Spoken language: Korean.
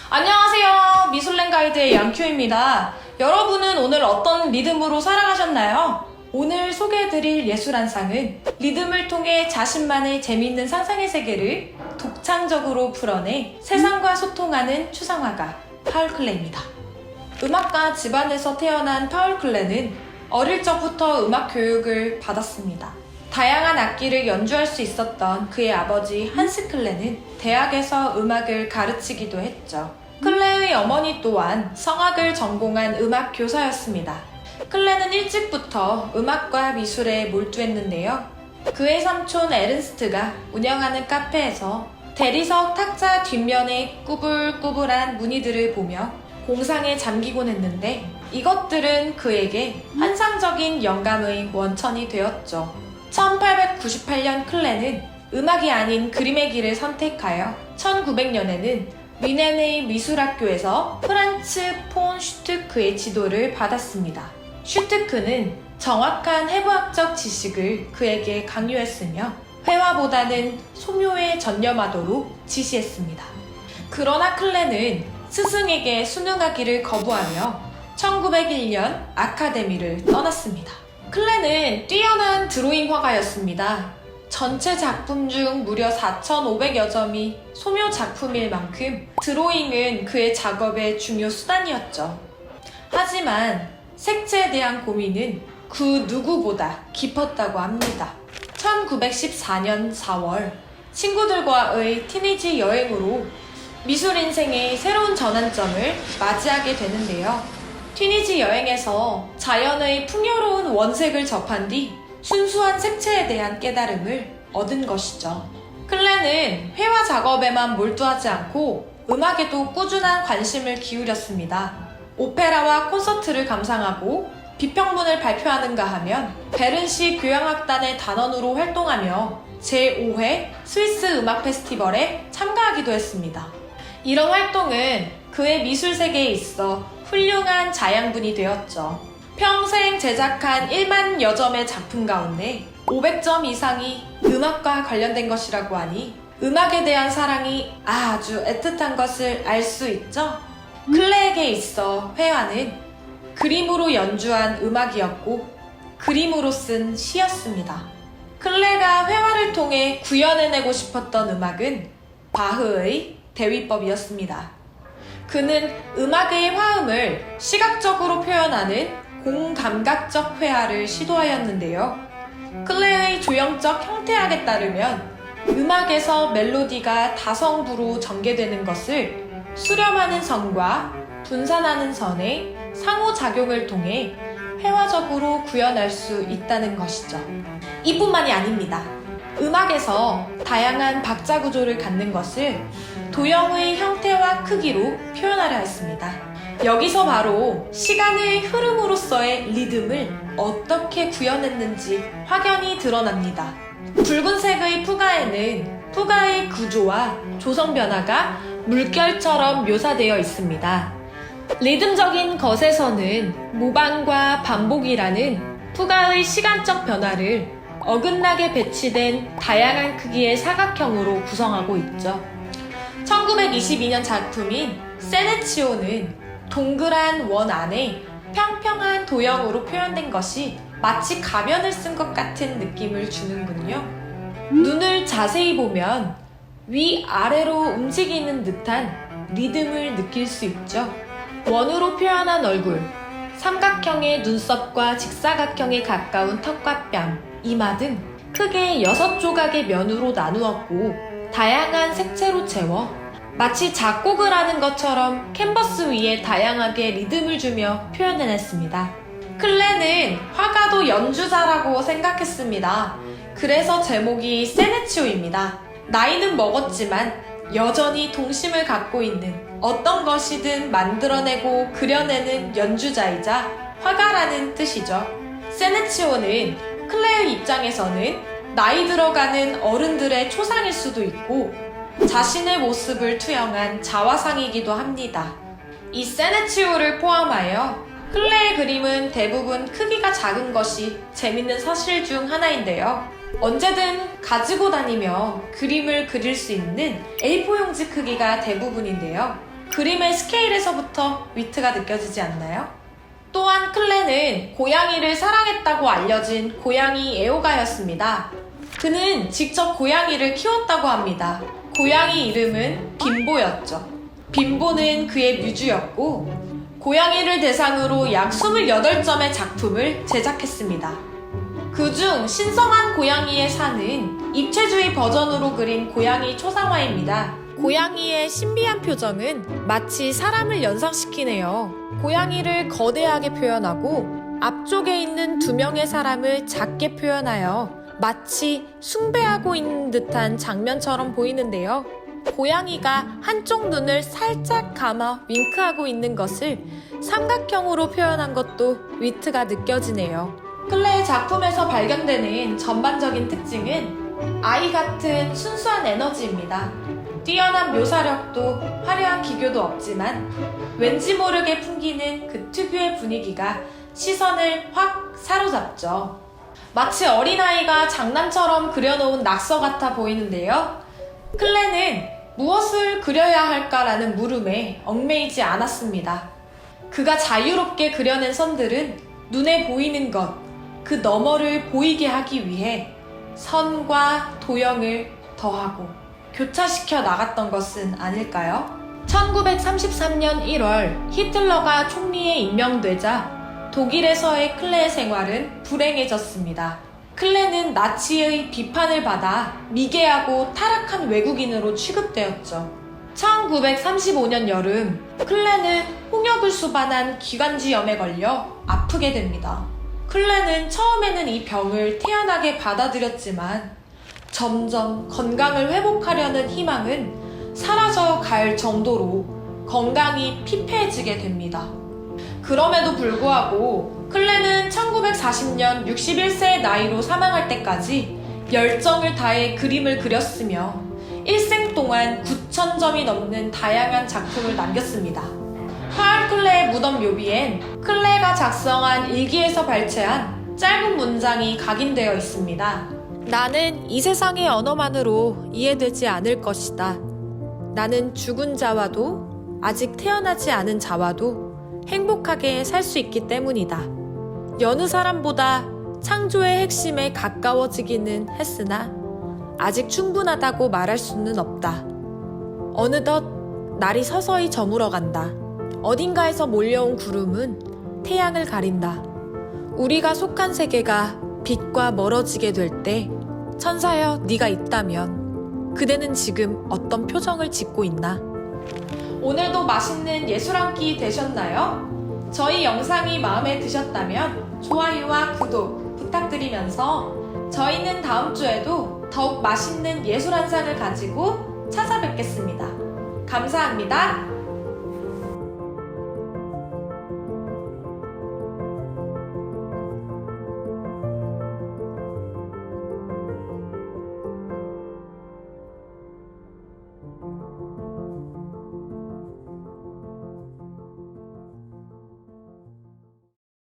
안녕하세요. 미술랭 가이드의 양큐입니다. 여러분은 오늘 어떤 리듬으로 살아가셨나요? 오늘 소개해드릴 예술한상은 리듬을 통해 자신만의 재미있는 상상의 세계를 독창적으로 풀어내 세상과 소통하는 추상화가 파울 클레입니다. 음악가 집안에서 태어난 파울 클레는 어릴 적부터 음악 교육을 받았습니다. 다양한 악기를 연주할 수 있었던 그의 아버지 한스 클레는 대학에서 음악을 가르치기도 했죠. 클레의 어머니 또한 성악을 전공한 음악 교사였습니다. 클레는 일찍부터 음악과 미술에 몰두했는데요. 그의 삼촌 에른스트가 운영하는 카페에서 대리석 탁자 뒷면에 꾸불꾸불한 무늬들을 보며 공상에 잠기곤 했는데 이것들은 그에게 환상적인 영감의 원천이 되었죠. 1898년 클레는 음악이 아닌 그림의 길을 선택하여 1900년에는 뮌헨의 미술학교에서 프란츠 폰 슈트크의 지도를 받았습니다. 슈트크는 정확한 해부학적 지식을 그에게 강요했으며 회화보다는 소묘에 전념하도록 지시했습니다. 그러나 클레는 스승에게 순응하기를 거부하며 1901년 아카데미를 떠났습니다. 클레는 뛰어난 드로잉 화가였습니다. 전체 작품 중 무려 4,500여 점이 소묘 작품일 만큼 드로잉은 그의 작업의 중요 수단이었죠. 하지만 색채에 대한 고민은 그 누구보다 깊었다고 합니다. 1914년 4월 친구들과의 티니지 여행으로 미술 인생의 새로운 전환점을 맞이하게 되는데요. 티니지 여행에서 자연의 풍요로운 원색을 접한 뒤 순수한 색채에 대한 깨달음을 얻은 것이죠. 클레는 회화 작업에만 몰두하지 않고 음악에도 꾸준한 관심을 기울였습니다. 오페라와 콘서트를 감상하고 비평문을 발표하는가 하면 베른시 교향악단의 단원으로 활동하며 제5회 스위스 음악 페스티벌에 참가하기도 했습니다. 이런 활동은 그의 미술 세계에 있어 훌륭한 자양분이 되었죠. 평생 제작한 1만여 점의 작품 가운데 500점 이상이 음악과 관련된 것이라고 하니 음악에 대한 사랑이 아주 애틋한 것을 알 수 있죠? 클레에게 있어 회화는 그림으로 연주한 음악이었고 그림으로 쓴 시였습니다. 클레가 회화를 통해 구현해내고 싶었던 음악은 바흐의 대위법이었습니다. 그는 음악의 화음을 시각적으로 표현하는 공감각적 회화를 시도하였는데요. 클레의 조형적 형태학에 따르면 음악에서 멜로디가 다성부로 전개되는 것을 수렴하는 선과 분산하는 선의 상호작용을 통해 회화적으로 구현할 수 있다는 것이죠. 이뿐만이 아닙니다. 음악에서 다양한 박자 구조를 갖는 것을 도형의 형태와 크기로 표현하려 했습니다. 여기서 바로 시간의 흐름으로서의 리듬을 어떻게 구현했는지 확연히 드러납니다. 붉은색의 푸가에는 푸가의 구조와 조성 변화가 물결처럼 묘사되어 있습니다. 리듬적인 것에서는 모방과 반복이라는 푸가의 시간적 변화를 어긋나게 배치된 다양한 크기의 사각형으로 구성하고 있죠. 1922년 작품인 세네치오는 동그란 원 안에 평평한 도형으로 표현된 것이 마치 가면을 쓴 것 같은 느낌을 주는군요. 눈을 자세히 보면 위아래로 움직이는 듯한 리듬을 느낄 수 있죠. 원으로 표현한 얼굴, 삼각형의 눈썹과 직사각형에 가까운 턱과 뺨, 이마 등 크게 6조각의 면으로 나누었고 다양한 색채로 채워 마치 작곡을 하는 것처럼 캔버스 위에 다양하게 리듬을 주며 표현해냈습니다. 클레는 화가도 연주자라고 생각했습니다. 그래서 제목이 세네치오입니다. 나이는 먹었지만 여전히 동심을 갖고 있는 어떤 것이든 만들어내고 그려내는 연주자이자 화가라는 뜻이죠. 세네치오는 클레의 입장에서는 나이 들어가는 어른들의 초상일 수도 있고 자신의 모습을 투영한 자화상이기도 합니다. 이 세네치오를 포함하여 클레의 그림은 대부분 크기가 작은 것이 재밌는 사실 중 하나인데요. 언제든 가지고 다니며 그림을 그릴 수 있는 A4 용지 크기가 대부분인데요. 그림의 스케일에서부터 위트가 느껴지지 않나요? 또한 클레는 고양이를 사랑했다고 알려진 고양이 애호가였습니다. 그는 직접 고양이를 키웠다고 합니다. 고양이 이름은 빈보였죠. 빈보는 그의 뮤즈였고 고양이를 대상으로 약 28점의 작품을 제작했습니다. 그중 신성한 고양이의 산은 입체주의 버전으로 그린 고양이 초상화입니다. 고양이의 신비한 표정은 마치 사람을 연상시키네요. 고양이를 거대하게 표현하고 앞쪽에 있는 2명의 사람을 작게 표현하여 마치 숭배하고 있는 듯한 장면처럼 보이는데요. 고양이가 한쪽 눈을 살짝 감아 윙크하고 있는 것을 삼각형으로 표현한 것도 위트가 느껴지네요. 클레의 작품에서 발견되는 전반적인 특징은 아이 같은 순수한 에너지입니다. 뛰어난 묘사력도 화려한 기교도 없지만 왠지 모르게 풍기는 그 특유의 분위기가 시선을 확 사로잡죠. 마치 어린아이가 장난처럼 그려놓은 낙서 같아 보이는데요. 클레는 무엇을 그려야 할까라는 물음에 얽매이지 않았습니다. 그가 자유롭게 그려낸 선들은 눈에 보이는 것, 그 너머를 보이게 하기 위해 선과 도형을 더하고 교차시켜 나갔던 것은 아닐까요? 1933년 1월 히틀러가 총리에 임명되자 독일에서의 클레의 생활은 불행해졌습니다. 클레는 나치의 비판을 받아 미개하고 타락한 외국인으로 취급되었죠. 1935년 여름, 클레는 홍역을 수반한 기관지염에 걸려 아프게 됩니다. 클레는 처음에는 이 병을 태연하게 받아들였지만 점점 건강을 회복하려는 희망은 사라져 갈 정도로 건강이 피폐해지게 됩니다. 그럼에도 불구하고 클레는 1940년 61세의 나이로 사망할 때까지 열정을 다해 그림을 그렸으며 일생 동안 9,000점이 넘는 다양한 작품을 남겼습니다. 파울 클레의 무덤 묘비엔 클레가 작성한 일기에서 발췌한 짧은 문장이 각인되어 있습니다. 나는 이 세상의 언어만으로 이해되지 않을 것이다. 나는 죽은 자와도 아직 태어나지 않은 자와도 행복하게 살 수 있기 때문이다. 여느 사람보다 창조의 핵심에 가까워지기는 했으나 아직 충분하다고 말할 수는 없다. 어느덧 날이 서서히 저물어 간다. 어딘가에서 몰려온 구름은 태양을 가린다. 우리가 속한 세계가 빛과 멀어지게 될 때 천사여 네가 있다면 그대는 지금 어떤 표정을 짓고 있나? 오늘도 맛있는 예술 한 끼 되셨나요? 저희 영상이 마음에 드셨다면 좋아요와 구독 부탁드리면서 저희는 다음 주에도 더욱 맛있는 예술 한 상을 가지고 찾아뵙겠습니다. 감사합니다.